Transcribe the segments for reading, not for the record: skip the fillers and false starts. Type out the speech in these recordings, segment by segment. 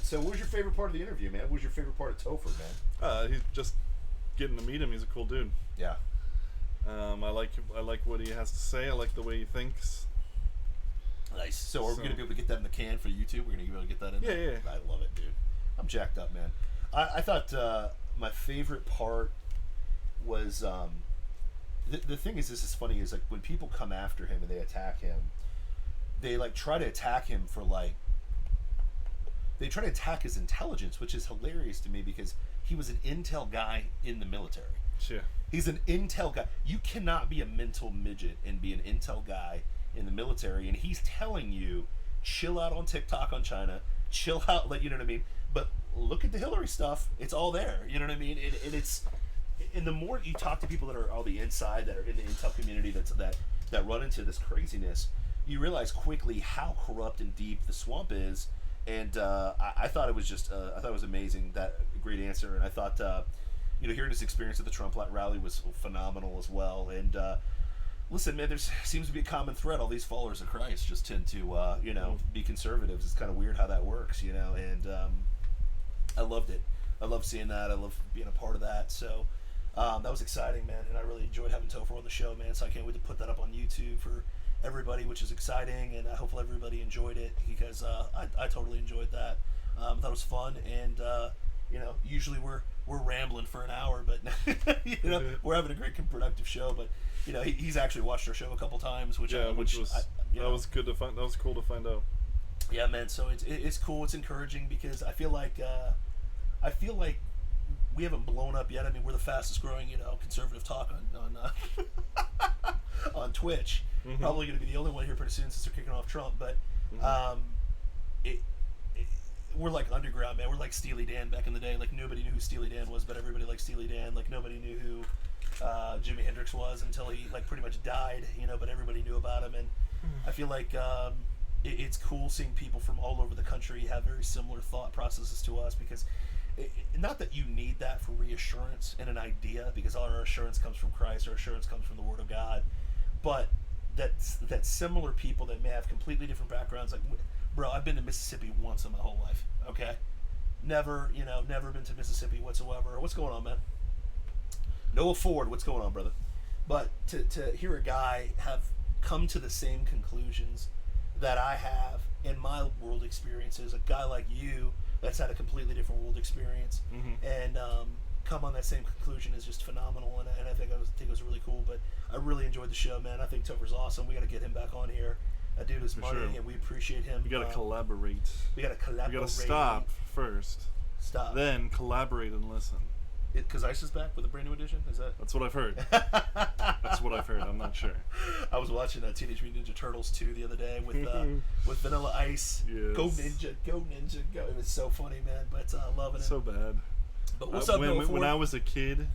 So, what was your favorite part of the interview, man? What was your favorite part of Topher, man? He's just getting to meet him. He's a cool dude. Yeah. I like what he has to say. I like the way he thinks. Nice. So, are we going to be able to get that in the can for YouTube? We're going to be able to get that in there? Yeah. I love it, dude. I'm jacked up, man. I thought my favorite part was the thing is, this is funny, is like when people come after him and they attack him, they like try to attack him for like, they try to attack his intelligence, which is hilarious to me because he was an intel guy in the military. Sure. He's an intel guy. You cannot be a mental midget and be an intel guy in the military, and he's telling you, chill out on TikTok on China, chill out, like, you know what I mean? But look at the Hillary stuff. It's all there. You know what I mean? And it's, and the more you talk to people that are on the inside, that are in the intel community, that run into this craziness, you realize quickly how corrupt and deep the swamp is. And I thought it was just, I thought it was amazing, that great answer. And I thought, hearing his experience at the Trump rally was phenomenal as well. And listen, man, there seems to be a common thread. All these followers of Christ just tend to, be conservatives. It's kind of weird how that works, and I loved it. I love seeing that. I love being a part of that. So that was exciting, man. And I really enjoyed having Topher on the show, man. So I can't wait to put that up on YouTube for everybody, which is exciting. And I hope everybody enjoyed it because I totally enjoyed that. I thought it was fun. And, usually we're rambling for an hour, but, we're having a great productive show. But, he's actually watched our show a couple times, which was good to find. That was cool to find out. Yeah, man. So it's cool. It's encouraging because I feel like we haven't blown up yet. I mean, we're the fastest growing, conservative talk on Twitch. Mm-hmm. Probably going to be the only one here pretty soon since they're kicking off Trump. But we're like underground, man. We're like Steely Dan back in the day. Like nobody knew who Steely Dan was, but everybody liked Steely Dan. Like nobody knew who Jimi Hendrix was until he like pretty much died. But everybody knew about him, and I feel like it's cool seeing people from all over the country have very similar thought processes to us because. Not that you need that for reassurance and an idea, because all our assurance comes from Christ, our assurance comes from the Word of God, but that similar people that may have completely different backgrounds, like, bro, I've been to Mississippi once in my whole life, okay? Never been to Mississippi whatsoever. What's going on, man? Noah Ford, what's going on, brother? But to hear a guy have come to the same conclusions that I have in my world experiences, a guy like you that's had a completely different world experience, and come on that same conclusion is just phenomenal, and I think it was really cool. But I really enjoyed the show, man. I think Topher's awesome. We got to get him back on here. That dude is money, sure. And we appreciate him. We got to collaborate. We got to collaborate. We got to stop first. Stop. Then collaborate and listen. Because Ice is back with a brand new edition? Is that? That's what I've heard. That's what I've heard. I'm not sure. I was watching Teenage Mutant Ninja Turtles 2 the other day with Vanilla Ice. Yes. Go Ninja, go Ninja, go. It was so funny, man. But loving it. So bad. But what's up, when I was a kid,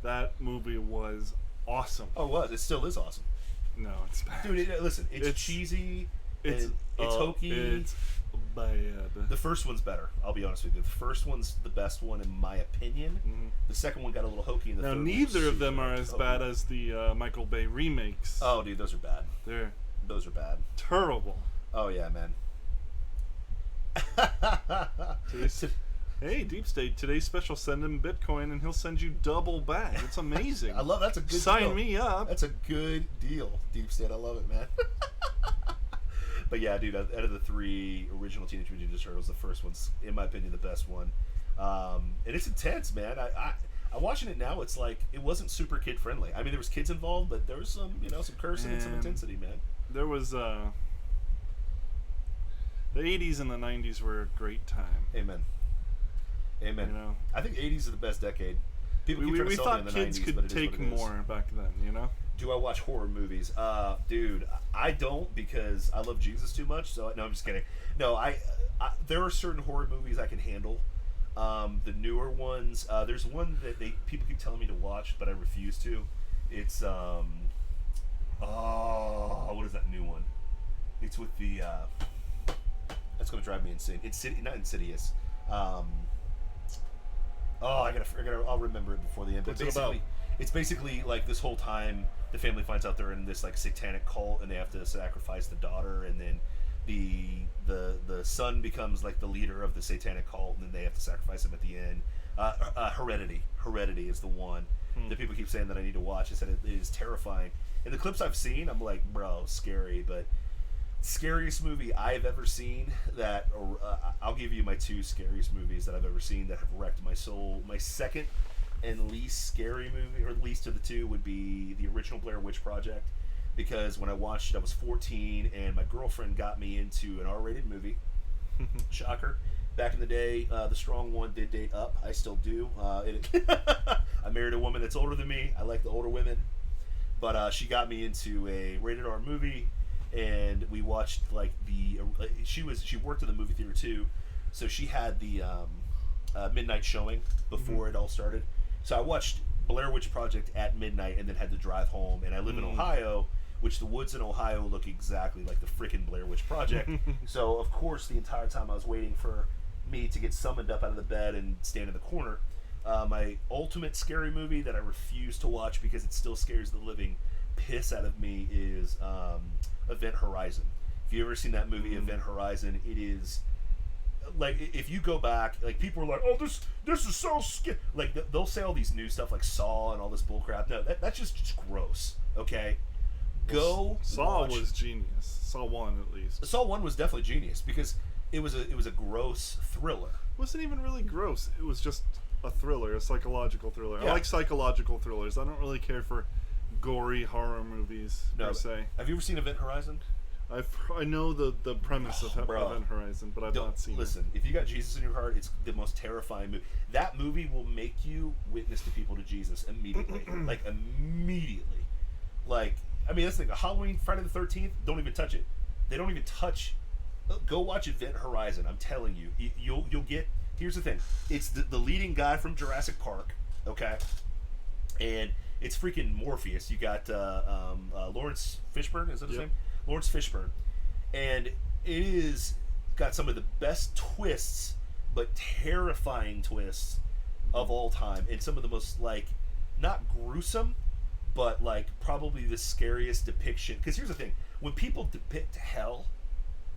that movie was awesome. Oh, it was. It still is awesome. No, it's bad. Dude, listen. It's cheesy. It's hokey. It's bad. The first one's better. I'll be honest with you. The first one's the best one in my opinion. Mm-hmm. The second one got a little hokey. And the third neither of them are as bad as the Michael Bay remakes. Oh, dude, those are bad. Those are bad. Terrible. Oh yeah, man. Hey, Deep State, today's special, send him Bitcoin and he'll send you double back. It's amazing. I love that's a good Sign deal. Me up. That's a good deal, Deep State. I love it, man. But yeah, dude, out of the three original Teenage Mutant Ninja Turtles, the first one's, in my opinion, the best one. And it's intense, man. I'm watching it now, it's like, it wasn't super kid-friendly. I mean, there was kids involved, but there was some, some cursing and some intensity, man. There was, the 80s and the 90s were a great time. Amen. I think 80s are the best decade. People keep trying to sell me in the 90s, kids could take more back then, Do I watch horror movies? Dude, I don't because I love Jesus too much. So no, I'm just kidding. No, I there are certain horror movies I can handle. The newer ones, there's one that people keep telling me to watch, but I refuse to. It's what is that new one? It's with the that's gonna drive me insane. It's not Insidious. I'll remember it before the end. But What's it about? It's basically like this whole time the family finds out they're in this like satanic cult and they have to sacrifice the daughter, and then the son becomes like the leader of the satanic cult, and then they have to sacrifice him at the end. Heredity is the one that people keep saying that I need to watch. I said it is terrifying. In the clips I've seen, I'm like, bro, scary. But scariest movie I've ever seen that, I'll give you my two scariest movies that I've ever seen that have wrecked my soul. My second and least scary movie, or least of the two, would be the original Blair Witch Project. Because when I watched it, I was 14, and my girlfriend got me into an R-rated movie. Shocker. Back in the day, the strong one did date up. I still do. I married a woman that's older than me. I like the older women. But she got me into a rated R movie, and we watched like she worked in the movie theater too, so she had the midnight showing before it all started. So I watched Blair Witch Project at midnight, and then had to drive home. And I live in Ohio, which the woods in Ohio look exactly like the frickin' Blair Witch Project. So of course, the entire time I was waiting for me to get summoned up out of the bed and stand in the corner. My ultimate scary movie that I refuse to watch because it still scares the living piss out of me is Event Horizon. If you ever seen that movie, Event Horizon, it is like, if you go back, like, people are like, oh, this is so scary. Like, they'll say all these new stuff like Saw and all this bullcrap. No, that's just gross. Okay, Saw was genius. Saw 1 at least. Saw 1 was definitely genius because it was a gross thriller. It wasn't even really gross. It was just a thriller, a psychological thriller. Yeah. I like psychological thrillers. I don't really care for gory horror movies per se. Have you ever seen Event Horizon? I know the premise of Event Horizon, but I've not seen it. Listen, if you got Jesus in your heart, it's the most terrifying movie. That movie will make you witness to people to Jesus immediately. Like, immediately. Like, I mean, that's the thing. Halloween, Friday the 13th, don't even touch it. They don't even touch. Go watch Event Horizon. I'm telling you. You'll get. Here's the thing. It's the leading guy from Jurassic Park, okay? And it's freaking Morpheus. You got Lawrence Fishburne, is that his name? Lawrence Fishburne. And it is got some of the best twists, but terrifying twists of all time. And some of the most, like, not gruesome, but, like, probably the scariest depiction. Because here's the thing. When people depict hell,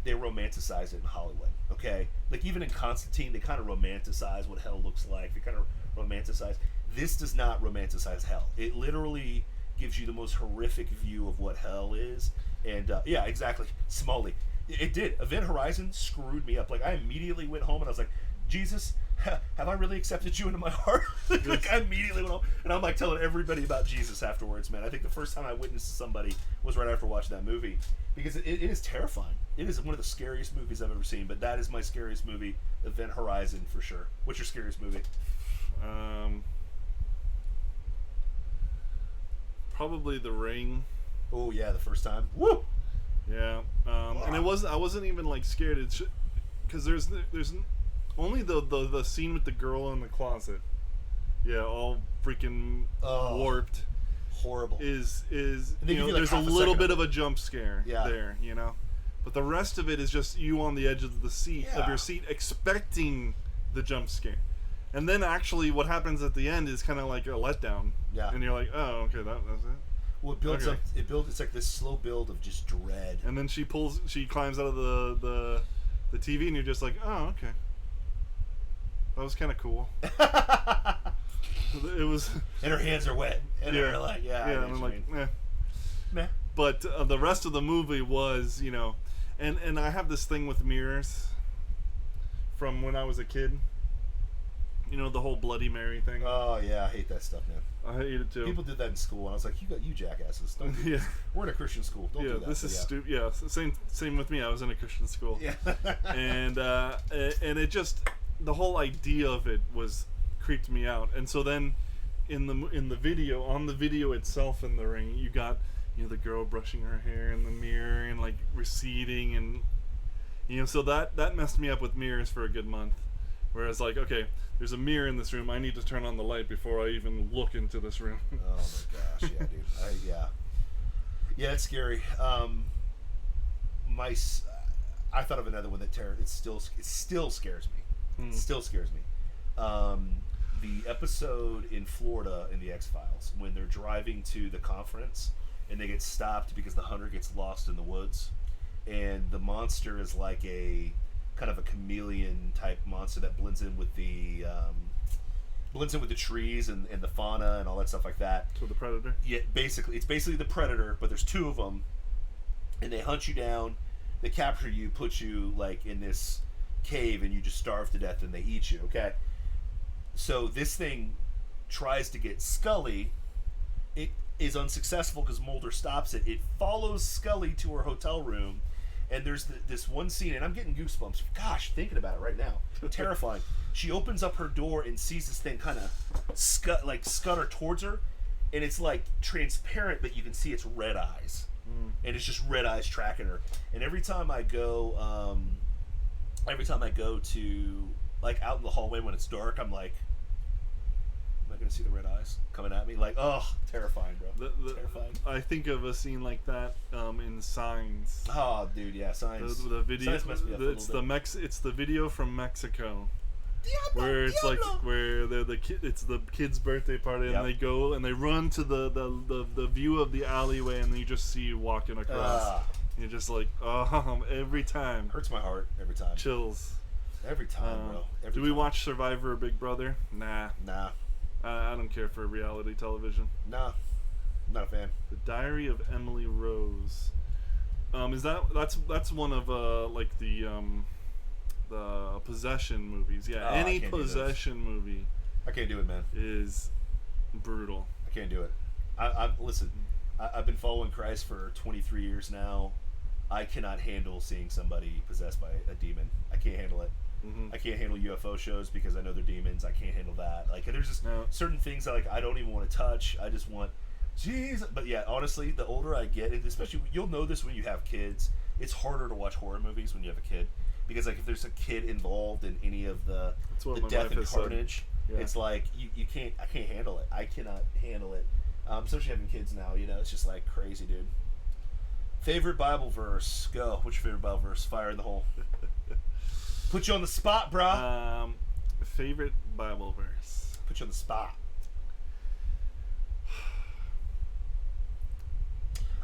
they romanticize it in Hollywood, okay? Like, even in Constantine, they kind of romanticize what hell looks like. They kind of romanticize. This does not romanticize hell. It literally gives you the most horrific view of what hell is. And, yeah, exactly. Smalley. It did. Event Horizon screwed me up. Like, I immediately went home and I was like, Jesus, have I really accepted you into my heart? Like, I immediately went home, and I'm like telling everybody about Jesus afterwards, man. I think the first time I witnessed somebody was right after watching that movie, because it is terrifying. It is one of the scariest movies I've ever seen, but that is my scariest movie, Event Horizon, for sure. What's your scariest movie? Probably The Ring. Oh yeah, the first time. Woo! Yeah, and I wasn't even like scared. It's because there's only the scene with the girl in the closet. Yeah, all freaking warped. Horrible. Is like there's a little bit of a jump scare Yeah. there, but the rest of it is just you on the edge of the seat of your seat expecting the jump scare. And then actually what happens at the end is kind of like a letdown. Yeah. And you're like, "Oh, okay, that's it." Well, it builds up. It's like this slow build of just dread. And then she climbs out of the TV, and you're just like, "Oh, okay, that was kind of cool." It was. And her hands are wet, and they're like, and I'm like, meh. But the rest of the movie was, and I have this thing with mirrors from when I was a kid. The whole Bloody Mary thing. Oh yeah, I hate that stuff, man. I hate it too. People did that in school, and I was like, you jackasses. Don't do that. We're in a Christian school. Don't do that. This is stupid. Yeah, same with me. I was in a Christian school. Yeah. and it just, the whole idea of it creeped me out. And so then in the video, on the video itself in The Ring, you got the girl brushing her hair in the mirror and like receding, and so that messed me up with mirrors for a good month. Whereas, like, okay, there's a mirror in this room. I need to turn on the light before I even look into this room. Oh my gosh, yeah, dude. Yeah, it's scary. I thought of another one that it still scares me. It still scares me. The episode in Florida in the X-Files when they're driving to the conference and they get stopped because the hunter gets lost in the woods, and the monster is like a kind of a chameleon type monster that blends in with the trees and the fauna and all that stuff like that. So the Predator. Yeah, basically, it's basically the Predator, but there's two of them, and they hunt you down, they capture you, put you like in this cave, and you just starve to death, and they eat you. Okay, so this thing tries to get Scully. It is unsuccessful because Mulder stops it. It follows Scully to her hotel room, and there's this one scene, and I'm getting goosebumps. Gosh, thinking about it right now, terrifying. She opens up her door and sees this thing kind of scutter towards her, and it's like transparent, but you can see its red eyes, and it's just red eyes tracking her. And every time I go to like out in the hallway when it's dark, I'm like, am I gonna see the red eyes coming at me? Like, oh, terrifying, bro. Terrifying. I think of a scene like that in Signs. Oh, dude, yeah, Signs. The video. Signs messed me up It's the video from Mexico. Diablo, Where it's Diablo. like where it's the kid's birthday party, and they go and they run to the view of the alleyway, and you just see you walking across. You're just like, oh, every time. Hurts my heart every time. Chills. Every time, bro. Every do we time. watch Survivor or Big Brother? Nah. I don't care for reality television. Nah. I'm not a fan. The Diary of Emily Rose. That's one of like the possession movies. Yeah, any possession movie. I can't do it, man. Is brutal. I can't do it. Listen. I've been following Christ for 23 years now. I cannot handle seeing somebody possessed by a demon. I can't handle it. I can't handle UFO shows because I know they're demons. I can't handle that. Like, there's just certain things that, like, I don't even want to touch. I just want, jeez. But yeah, honestly, the older I get, and especially you'll know this when you have kids, it's harder to watch horror movies when you have a kid because, like, if there's a kid involved in any of the death and carnage, it's like you can't. I can't handle it. I cannot handle it. Especially having kids now, you know, it's just like crazy, dude. Favorite Bible verse? Go. What's your favorite Bible verse? Fire in the hole. Put you on the spot, bro. Favorite Bible verse? Put you on the spot.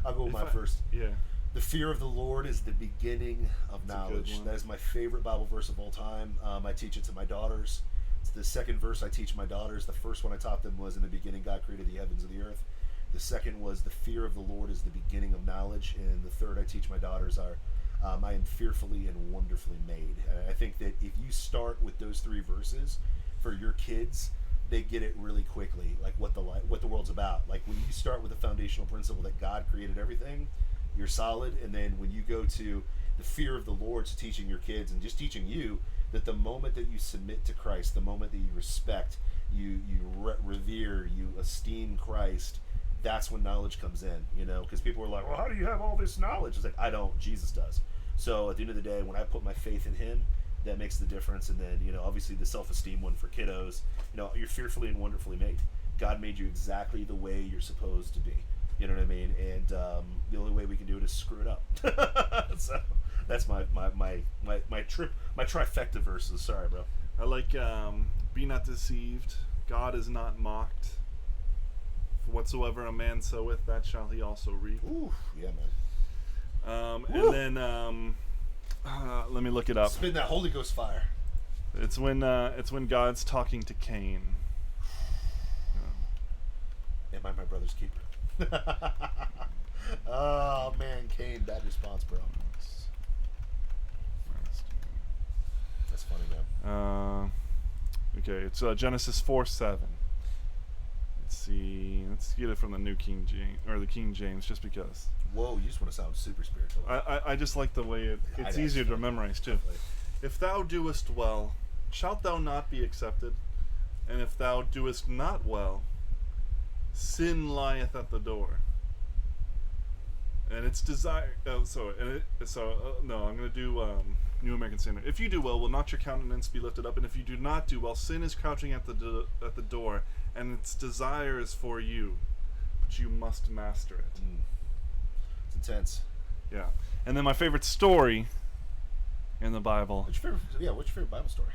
I'll go with my first. Yeah. The fear of the Lord is the beginning of knowledge. That is my favorite Bible verse of all time. I teach it to my daughters. It's the second verse I teach my daughters. The first one I taught them was, in the beginning God created the heavens and the earth. The second was, the fear of the Lord is the beginning of knowledge. And the third I teach my daughters are, I am fearfully and wonderfully made. I think that if you start with those three verses for your kids, they get it really quickly, like what the world's about. Like, when you start with the foundational principle that God created everything, you're solid. And then when you go to the fear of the Lord, to teaching your kids and just teaching you that the moment that you submit to Christ, the moment that you respect, you revere, you esteem Christ, that's when knowledge comes in, you know, because people are like, well, how do you have all this knowledge? It's like, I don't, Jesus does. So at the end of the day, when I put my faith in him, that makes the difference. And then, you know, obviously the self-esteem one for kiddos, you know, you're fearfully and wonderfully made. God made you exactly the way you're supposed to be. You know what I mean? And the only way we can do it is screw it up. So that's my trifecta verses. Sorry, bro. I like be not deceived. God is not mocked. For whatsoever a man soweth, that shall he also reap. Ooh, yeah, man. And then let me look it up. Spin that Holy Ghost fire. It's when God's talking to Cain. Am I my brother's keeper? Oh man, Cain, bad response, bro. That's funny, man. Okay, it's Genesis 4:7. Let's see. Let's get it from the New King James or the King James, just because. Whoa, you just want to sound super spiritual. I just like the way it's easier to memorize too. Definitely. If thou doest well, shalt thou not be accepted? And if thou doest not well, sin lieth at the door. And its desire. No, I'm going to do New American Standard. If you do well, will not your countenance be lifted up? And if you do not do well, sin is crouching at the door, and its desire is for you, but you must master it. It's intense. Yeah. And then my favorite story in the Bible. What's your favorite Bible story?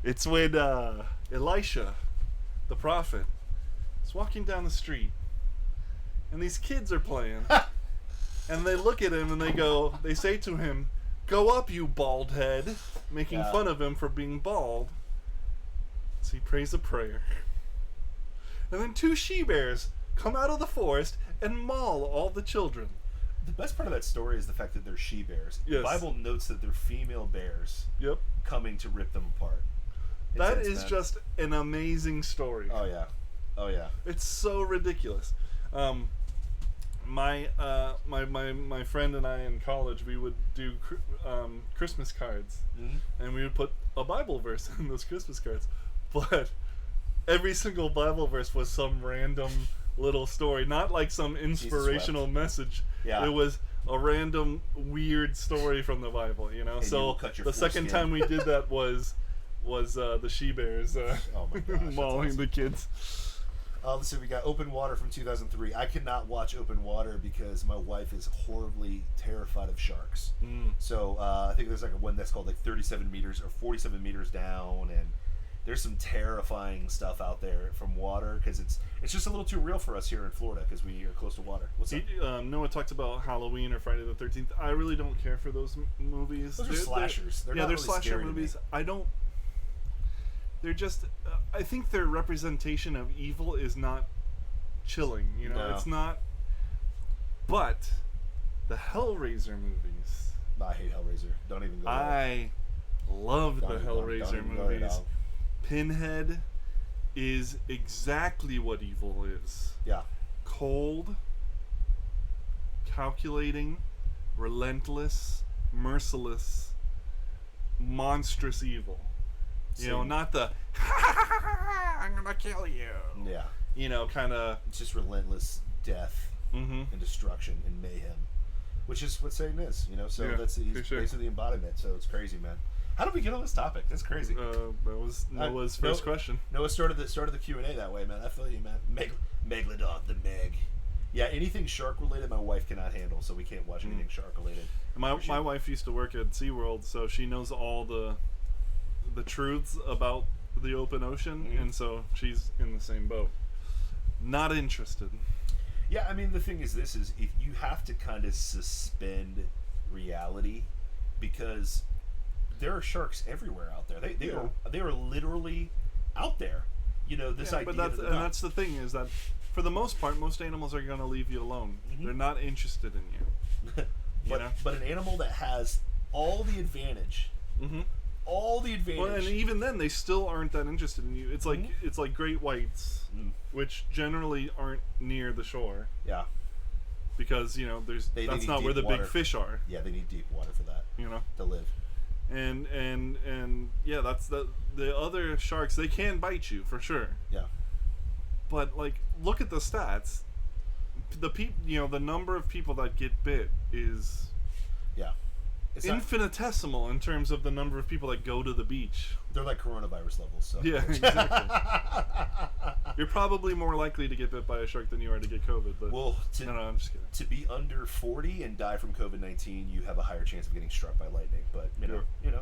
It's when Elisha, the prophet, is walking down the street, and these kids are playing. And they look at him and they say to him, "Go up, you bald head," making fun of him for being bald. So he prays a prayer. And then 2 she-bears come out of the forest and maul all the children. The best part of that story is the fact that they're she-bears. Yes. The Bible notes that they're female bears Yep. coming to rip them apart. That Intense, is man. just an amazing story. Oh yeah. Oh yeah. It's so ridiculous. My friend and I in college, we would do Christmas cards, and we would put a Bible verse in those Christmas cards. But every single Bible verse was some random little story, not like some inspirational message. Yeah. It was a random weird story from the Bible, you know. And so you will cut your the second foreskin. time we did that was the she-bears Oh my gosh, that's mauling awesome. the kids. Let's see, we got Open Water from 2003. I cannot watch Open Water because my wife is horribly terrified of sharks. So I think there's like one that's called like 37 meters or 47 meters down, and there's some terrifying stuff out there from water because it's just a little too real for us here in Florida because we are close to water. What's up? Noah talked about Halloween or Friday the 13th. I really don't care for those movies. Those are slashers. They're not they're really slasher scary to me. movies. I don't. They're just. I think their representation of evil is not chilling. You know, No. it's not. But the Hellraiser movies. I hate Hellraiser. Don't even go there. I love the Don't even Hellraiser go there, movies. dog. Pinhead is exactly what evil is. Yeah. Cold, calculating, relentless, merciless, monstrous evil. You know, Same. not the I'm gonna kill you. Yeah. You know, kind of. It's just relentless death and destruction and mayhem, which is what Satan is. You know, so Yeah, that's he's for sure. basically the embodiment. So it's crazy, man. How did we get on this topic? That's crazy. That was Noah's first question. Noah started the Q&A that way, man. I feel you, man. Megalodon, the Meg. Yeah, anything shark related, my wife cannot handle, so we can't watch anything shark related. My wife used to work at SeaWorld, so she knows all the truths about the open ocean, and so she's in the same boat. Not interested. Yeah, I mean, the thing is, this is if you have to kind of suspend reality because there are sharks everywhere out there. They are literally out there. You know, this idea. But that's the thing is that for the most part, most animals are going to leave you alone. They're not interested in you. but an animal that has all the advantage, all the advantage. Well, and even then, they still aren't that interested in you. It's like great whites, which generally aren't near the shore. Yeah. Because They that's need not deep where the water. big fish are. Yeah, they need deep water for that. You know. To live. And yeah, that's the other sharks. They can bite you for sure. Yeah. But like, look at the stats. The number of people that get bit is It's not, infinitesimal in terms of the number of people that go to the beach. they're like coronavirus levels. So. Yeah, exactly. You're probably more likely to get bit by a shark than you are to get COVID. But Well, no, I'm just kidding. to be under 40 and die from COVID-19, you have a higher chance of getting struck by lightning. But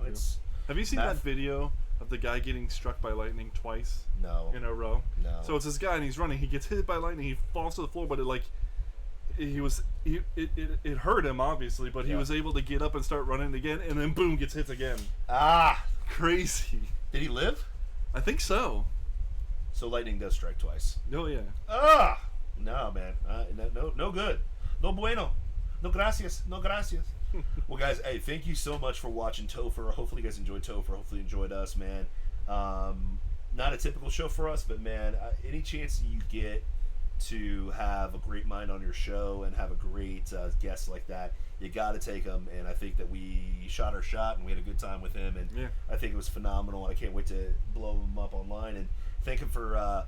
it's Have you seen math. that video of the guy getting struck by lightning twice no, in a row? no. So it's this guy and he's running. He gets hit by lightning. He falls to the floor, but it hurt him obviously, but he Yeah. was able to get up and start running again, and then boom, gets hit again. Crazy. Did he live? I think so. So lightning does strike twice. Oh yeah. No, man. No good. No bueno. No gracias. No gracias. Well, guys, hey, thank you so much for watching Topher. Hopefully you guys enjoyed Topher. Hopefully you enjoyed us, man. Not a typical show for us, but man, any chance you get to have a great mind on your show and have a great guest like that, you got to take him. And I think that we shot our shot and we had a good time with him, and I think it was phenomenal. And I can't wait to blow him up online and thank him for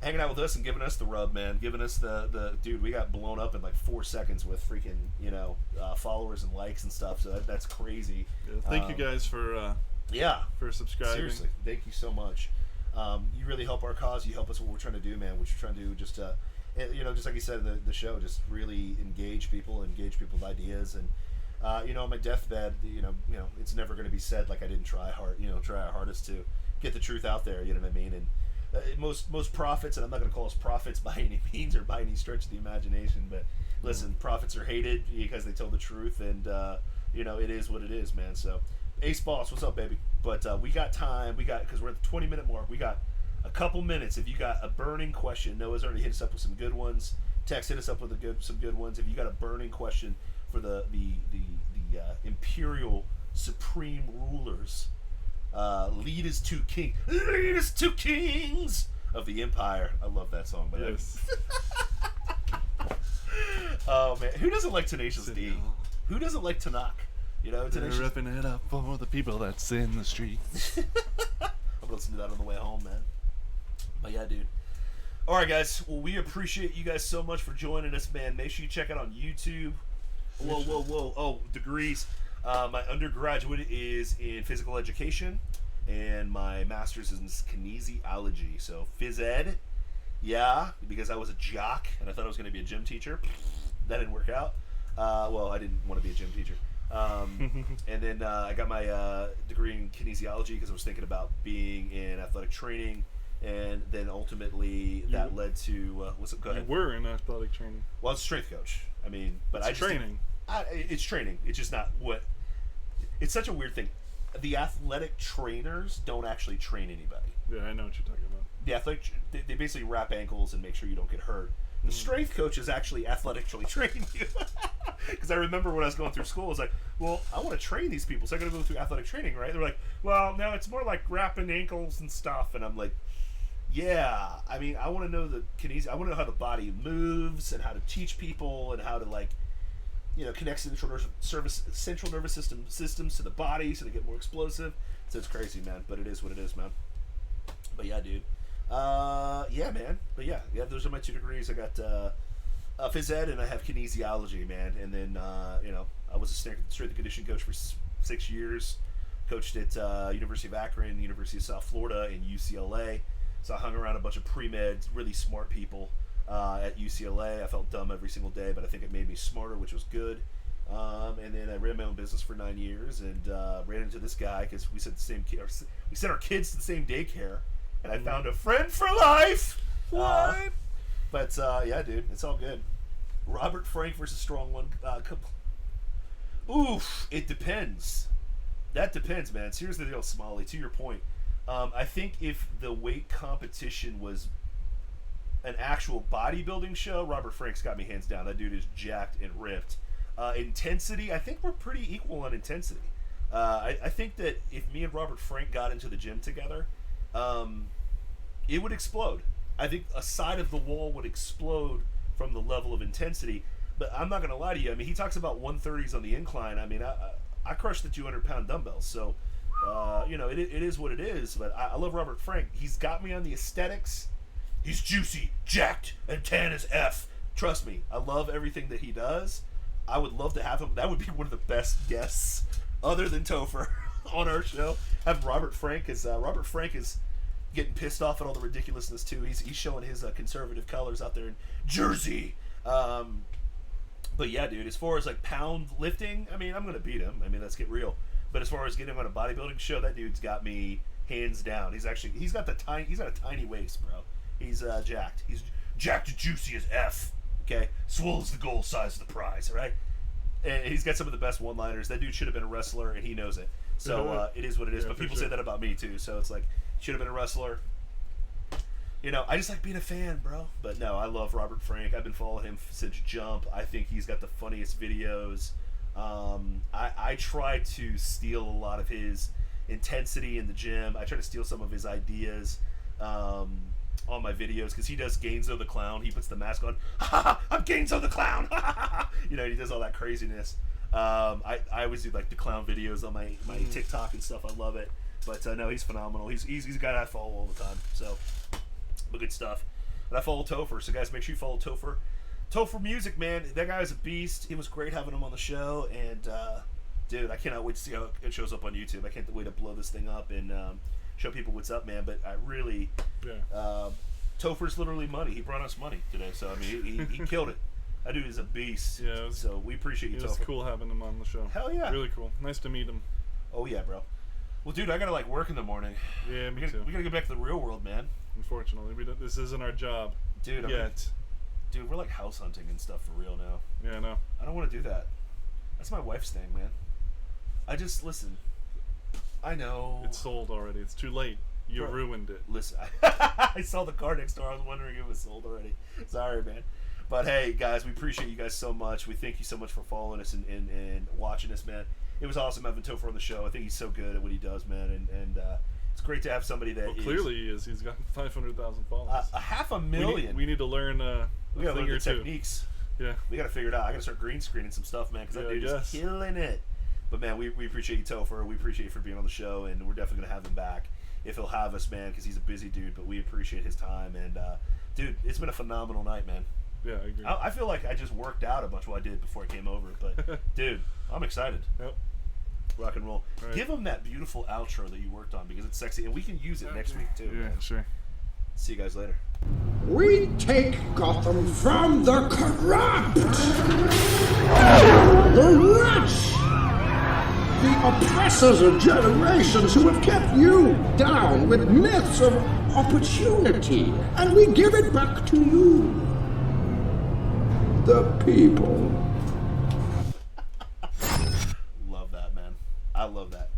hanging out with us and giving us the rub, man. Giving us the dude. We got blown up in like 4 seconds with freaking followers and likes and stuff. So that's crazy. Yeah, thank you guys for subscribing. Seriously, thank you so much. You really help our cause. You help us what we're trying to do, man. What you're trying to do, just just like you said, the show, just really engage people's ideas. And on my deathbed, it's never going to be said like I didn't try hard, try our hardest to get the truth out there. You know what I mean? And most prophets, and I'm not going to call us prophets by any means or by any stretch of the imagination, but listen, prophets are hated because they tell the truth, and it is what it is, man. So, Ace Boss, what's up, baby? But we got time. Because we're at the 20-minute mark. We got a couple minutes. If you got a burning question, Noah's already hit us up with some good ones. Tex hit us up with some good ones. If you got a burning question for the imperial supreme rulers, lead us to kings of the empire. I love that song, by the way. Oh man, who doesn't like Tenacious D? Who doesn't like Tanakh? They're ripping it up for the people that's in the streets. I'm gonna listen to that on the way home, man. But yeah, dude. All right, guys. Well, we appreciate you guys so much for joining us, man. Make sure you check it out on YouTube. Whoa. Oh, degrees. My undergraduate is in physical education, and my master's is in kinesiology. So phys ed, yeah, because I was a jock and I thought I was going to be a gym teacher. That didn't work out. Well, I didn't want to be a gym teacher. And then I got my degree in kinesiology because I was thinking about being in athletic training, and then ultimately that led to go ahead. You were in athletic training. Well, I was a strength coach. I mean, but it's training. It's training. It's just not what. It's such a weird thing. The athletic trainers don't actually train anybody. Yeah, I know what you're talking about. The athletic, they basically wrap ankles and make sure you don't get hurt. The strength coaches actually athletically train you. Because I remember when I was going through school, I was like, well, I want to train these people, so I got to go through athletic training, right? They're like, well, no, it's more like wrapping ankles and stuff. And I'm like, yeah, I mean, I want to know the kinesiology. I want to know how the body moves and how to teach people and how to connect central nervous systems to the body so they get more explosive. So it's crazy, man. But it is what it is, man. But yeah, dude. Yeah, man. But yeah, those are my 2 degrees. I got phys ed and I have kinesiology, man. And then I was a strength and conditioning coach for 6 years. Coached at University of Akron, University of South Florida, and UCLA. So I hung around a bunch of pre-med, really smart people at UCLA. I felt dumb every single day, but I think it made me smarter, which was good. And then I ran my own business for 9 years, and ran into this guy because we sent our kids to the same daycare, and I found a friend for life. What? But yeah, dude, it's all good. Robert Frank versus Strong One. Oof, it depends. That depends, man. Here's the deal, Smalley. To your point, I think if the weight competition was an actual bodybuilding show, Robert Frank's got me hands down. That dude is jacked and ripped. Intensity, I think we're pretty equal on intensity. I think that if me and Robert Frank got into the gym together, it would explode. I think a side of the wall would explode from the level of intensity. But I'm not going to lie to you. I mean, he talks about 130s on the incline. I mean, I crushed the 200-pound dumbbells. So, it is what it is. But I love Robert Frank. He's got me on the aesthetics. He's juicy, jacked, and tan as F. Trust me, I love everything that he does. I would love to have him. That would be one of the best guests, other than Topher, on our show. Have Robert Frank, because Robert Frank is getting pissed off at all the ridiculousness, too. He's showing his conservative colors out there in Jersey. But yeah, dude, as far as pound lifting, I mean, I'm going to beat him. I mean, let's get real. But as far as getting him on a bodybuilding show, that dude's got me hands down. He's got a tiny waist, bro. He's jacked. He's jacked and juicy as F. Okay? Swole is the goal, size of the prize, right? And he's got some of the best one-liners. That dude should have been a wrestler, and he knows it. So it is what it is. Yeah, but people say that about me, too. So it's should have been a wrestler. I just like being a fan, bro. But no, I love Robert Frank. I've been following him since Jump. I think he's got the funniest videos. I try to steal a lot of his intensity in the gym. I try to steal some of his ideas on my videos because he does Gainzo the Clown. He puts the mask on. I'm Gainzo the Clown. He does all that craziness. I always do the clown videos on my TikTok and stuff. I love it. But no, he's phenomenal. He's a guy I follow all the time. So, but good stuff. And I follow Topher. So guys, make sure you follow Topher. Topher Music, man. That guy is a beast. It was great having him on the show. And dude, I cannot wait to see how it shows up on YouTube. I can't wait to blow this thing up and show people what's up, man. But I really, Topher's literally money. He brought us money today. So I mean, he killed it. That dude is a beast. Yeah. So we appreciate you, Topher. It was cool having him on the show. Hell yeah. Really cool. Nice to meet him. Oh yeah, bro. Well, dude, I gotta like work in the morning. Yeah, me we too. gotta get back to the real world, man. Unfortunately, this isn't our job. Dude, dude, we're like house hunting and stuff for real now. Yeah, I know. I don't want to do that. That's my wife's thing, man. I just listen. I know. It's sold already. It's too late. You Bro, ruined it. Listen, I saw the car next door. I was wondering if it was sold already. Sorry, man. But hey, guys, we appreciate you guys so much. We thank you so much for following us and watching us, man. It was awesome having Topher on the show. I think he's so good at what he does, man. And it's great to have somebody that clearly he is. He's got 500,000 followers. a 500,000. We need to learn We gotta thing learn or the two. techniques. Yeah. We gotta figure it out. I gotta start green screening some stuff, man, because that dude is killing it. But man, we appreciate you, Topher. We appreciate you for being on the show, and we're definitely gonna have him back if he'll have us, man, because he's a busy dude. But we appreciate his time, and dude, it's been a phenomenal night, man. Yeah, I agree. I feel like I just worked out a bunch of what I did before I came over, but dude, I'm excited. Yep. Rock and roll. Right. Give him that beautiful outro that you worked on because it's sexy, and we can use it next week too. Yeah, man. sure. See you guys later. We take Gotham from the corrupt, the rich, the oppressors of generations who have kept you down with myths of opportunity, and we give it back to you, the people. Love that, man. I love that.